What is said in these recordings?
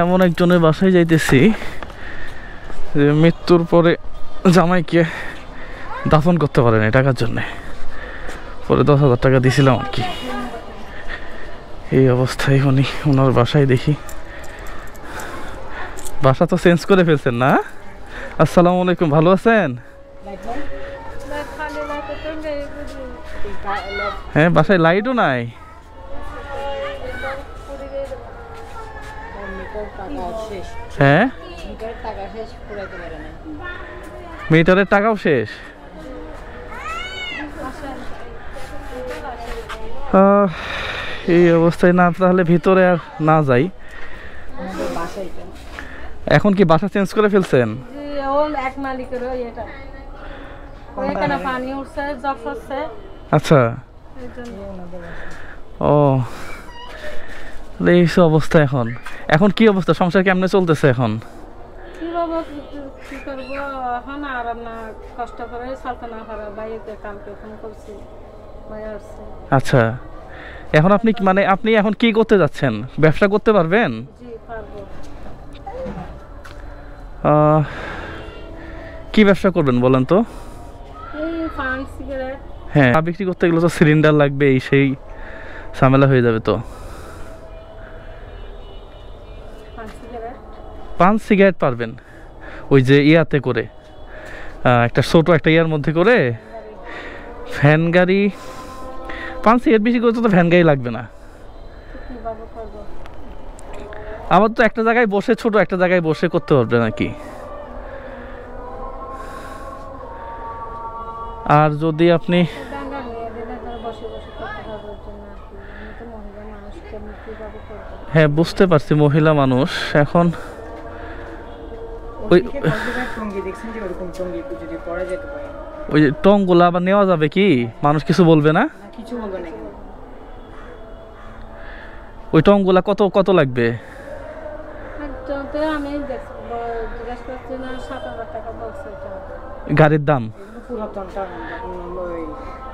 এমন একজনের বাসায় যাইতেছি যে মৃত্যুর পরে জামাইকে দাফন করতে পারেনি টাকার জন্যে, পরে 10,000 টাকা দিয়েছিলাম আর কি। এই অবস্থায় উনি ওনার বাসায় দেখি। বাসা তো চেঞ্জ করে ফেলছেন না? আসসালামু আলাইকুম, ভালো আছেন? হ্যাঁ, বাসায় লাইটও নাই। হ্যাঁ, মিটারের টাকাও শেষ। এই অবস্থায় না তাহলে ভিতরে আর না যাই। এখন কি বাসা চেঞ্জ করে ফেলছেন? আচ্ছা, ও এই অবস্থা। এখন এখন কি অবস্থা, সংসার কেমনে চলতেছে এখন? আচ্ছা, এখন আপনি মানে আপনি এখন কি করতে যাচ্ছেন? ব্যবসা করতে পারবেন? কি ব্যবসা করবেন বলেন তো? হ্যাঁ, বিক্রি করতে গেলে তো সিলিন্ডার লাগবে, এই সেই ঝামেলা হয়ে যাবে। তো পান সিগারেট পারবেন? ওই যে ইয়াতে করে একটা ছোট একটা ইয়ার মধ্যে করে ভ্যান গাড়ি। পান সিগারেট বেশি করে তো ভ্যান গাড়ি লাগবে না। আবার তো একটা জায়গায় বসে, ছোট একটা জায়গায় বসে করতে পারবে নাকি? আর যদি আপনি হ্যাঁ, বুঝতে পারছি মহিলা মানুষ। এখন ওই যে টংগুলা আবার নেওয়া যাবে কি? মানুষ কিছু বলবে না? ওই টংগুলা কত কত লাগবে? গাড়ির দাম?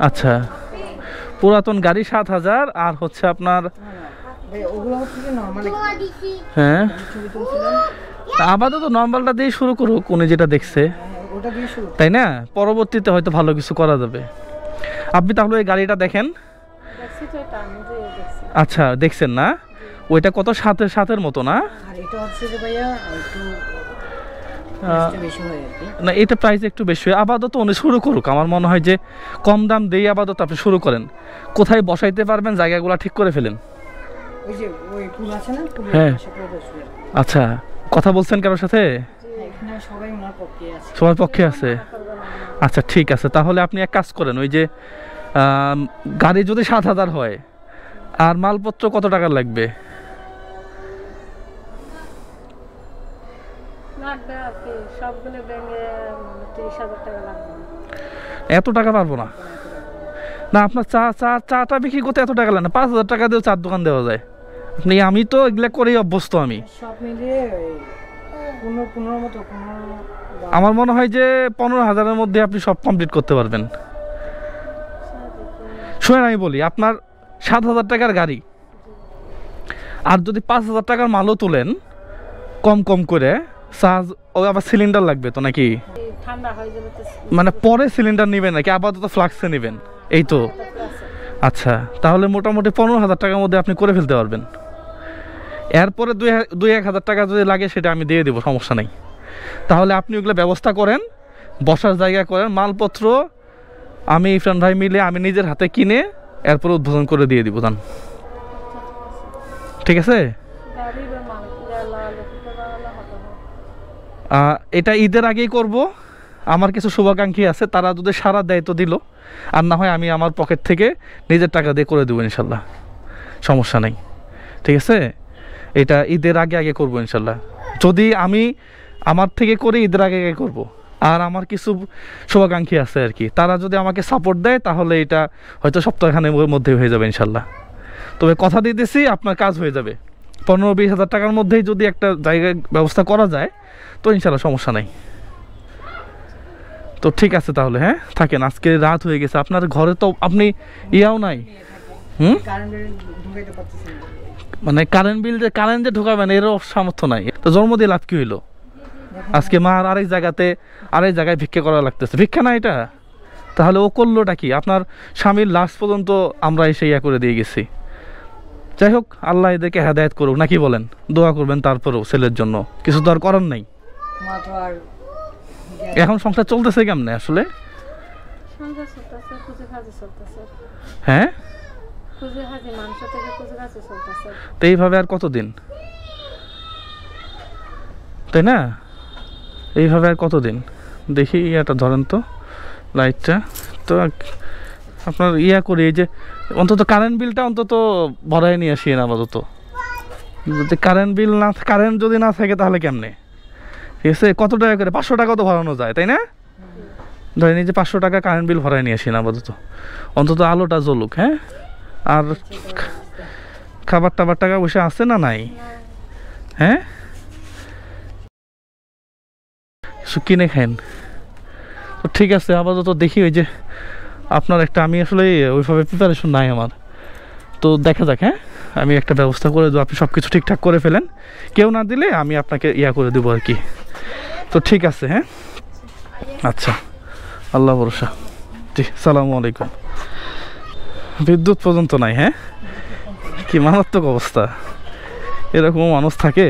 আচ্ছা, পুরাতন গাড়ি 7,000। আর হচ্ছে আপনার হ্যাঁ, আপাতত নর্মালটা দিয়ে শুরু করুক উনি যেটা দেখছে, তাই না? পরবর্তীতে হয়তো ভালো কিছু করা যাবে। আপনি তাহলে ওই গাড়িটা দেখেন। আচ্ছা, দেখছেন না? ওইটা কত 7,000 মতো না? না, এটা প্রাইস একটু বেশি। আপাতত উনি শুরু করুক। আমার মনে হয় যে কম দাম দিয়ে আপাতত আপনি শুরু করেন। কোথায় বসাইতে পারবেন জায়গাগুলো ঠিক করে ফেলেন। হ্যাঁ, আচ্ছা, কথা বলছেন কারোর সাথে? সবার পক্ষে আছে? আচ্ছা, ঠিক আছে। তাহলে আপনি এক কাজ করেন, ওই যে গাড়ি যদি 7,000 হয়, আর মালপত্র কত টাকা লাগবে? এত টাকা পারবো না। না, আপনার চাটা বিক্রি করতে এত টাকা লাগে না। 5,000 টাকা দিয়েও চার দোকান দেওয়া যায়। আপনি আমি তো এগুলা করেই অভ্যস্ত। আমি আমার মনে হয় যে 15,000-এর মধ্যে আপনি সব কমপ্লিট করতে পারবেন। শুনেন, আমি বলি, আপনার 7,000 টাকার গাড়ি, আর যদি 5,000 টাকার মালও তোলেন কম কম করে, চার্জ ও আবার সিলিন্ডার লাগবে তো নাকি? মানে পরে সিলিন্ডার নেবেন নাকি আপাতত ফ্লাক্সে নেবেন? এই তো। আচ্ছা, তাহলে মোটামুটি 15,000 টাকার মধ্যে আপনি করে ফেলতে পারবেন। এরপরে 2-1,000 টাকা যদি লাগে সেটা আমি দিয়ে দেবো, সমস্যা নেই। তাহলে আপনি ওগুলো ব্যবস্থা করেন, বসার জায়গা করেন, মালপত্র আমি ইরফান ভাই মিলে আমি নিজের হাতে কিনে এরপর উদ্বোধন করে দিয়ে দিব। দান, ঠিক আছে? এটা ঈদের আগেই করব। আমার কিছু শুভাকাঙ্ক্ষী আছে, তারা যদি সারা দেয় তো দিল, আর না হয় আমি আমার পকেট থেকে নিজের টাকা দিয়ে করে দেবো ইনশাল্লাহ, সমস্যা নেই। ঠিক আছে, এটা ঈদের আগে আগে করবো ইনশাল্লাহ। যদি আমি আমার থেকে করে ঈদের আগে আগে করব। আর আমার কিছু শুভাকাঙ্ক্ষী আছে আর কি, তারা যদি আমাকে সাপোর্ট দেয় তাহলে এটা হয়তো সপ্তাহখানের মধ্যে হয়ে যাবে ইনশাল্লাহ। তবে কথা দিতেছি আপনার কাজ হয়ে যাবে। 15-20 হাজার টাকার মধ্যেই যদি একটা জায়গায় ব্যবস্থা করা যায় তো ইনশাল্লাহ সমস্যা নাই। তো ঠিক আছে তাহলে, হ্যাঁ থাকেন, আজকে রাত হয়ে গেছে। আপনার ঘরে তো আপনি ইয়াও নাই, মানে কারেন্ট বিল যে কারেন্ট যে ঢোকাবেন এরও সামর্থ্য নাই, তো জন্ম দিয়ে লাভ কি হইলো? আজকে মার আরেক জায়গায় ভিক্ষা করা লাগতেছে, ভিক্ষা না এটা? তাহলে ও করলোটা কি? আপনার স্বামীর লাশ পর্যন্ত আমরা এসে ইয়া করে দিয়ে গেছি। যাই হোক, আল্লাহ এদেরকে হেদায়েত করুক, নাকি বলেন? দোয়া করবেন তারপরেও ছেলের জন্য, কিছু তো আর করার নাই। এখন সংসার চলতেছে কেমনে আসলে? হ্যাঁ, তো এইভাবে আর কতদিন, তাই না? এইভাবে আর কতদিন? দেখি ইয়াটা ধরেন তো, লাইটটা তো আপনার ইয়া করি, এই যে অন্তত কারেন্ট বিলটা অন্তত ভরাই নিয়ে আসি না আপাতত। যদি কারেন্ট বিল না, কারেন্ট যদি না থাকে তাহলে কেমনে? ঠিক আছে, কত টাকা করে? 500 টাকা তো ভরানো যায়, তাই না? ধরেন এই যে 500 টাকা কারেন্ট বিল ভরাই নিয়ে আসি না আপাতত, অন্তত আলোটা জ্বলুক। হ্যাঁ, আর খাবার টাবার টাকা পয়সা আছে না নাই? হ্যাঁ, কিনে খাইন তো ঠিক আছে। আপাতত দেখি ওই যে আপনার একটা, আমি আসলে ওইভাবে প্রিপারেশন নাই আমার, তো দেখা যাক। হ্যাঁ, আমি একটা ব্যবস্থা করে দেবো, আপনি সব কিছু ঠিকঠাক করে ফেলেন, কেউ না দিলে আমি আপনাকে ইয়া করে দেবো আর কি। তো ঠিক আছে, হ্যাঁ, আচ্ছা, আল্লাহ ভরসা। জি, সালামু আলাইকুম। বিদ্যুৎ পর্যন্ত নাই? হ্যাঁ, কি মারাত্মক অবস্থা, এরকম মানুষ থাকে।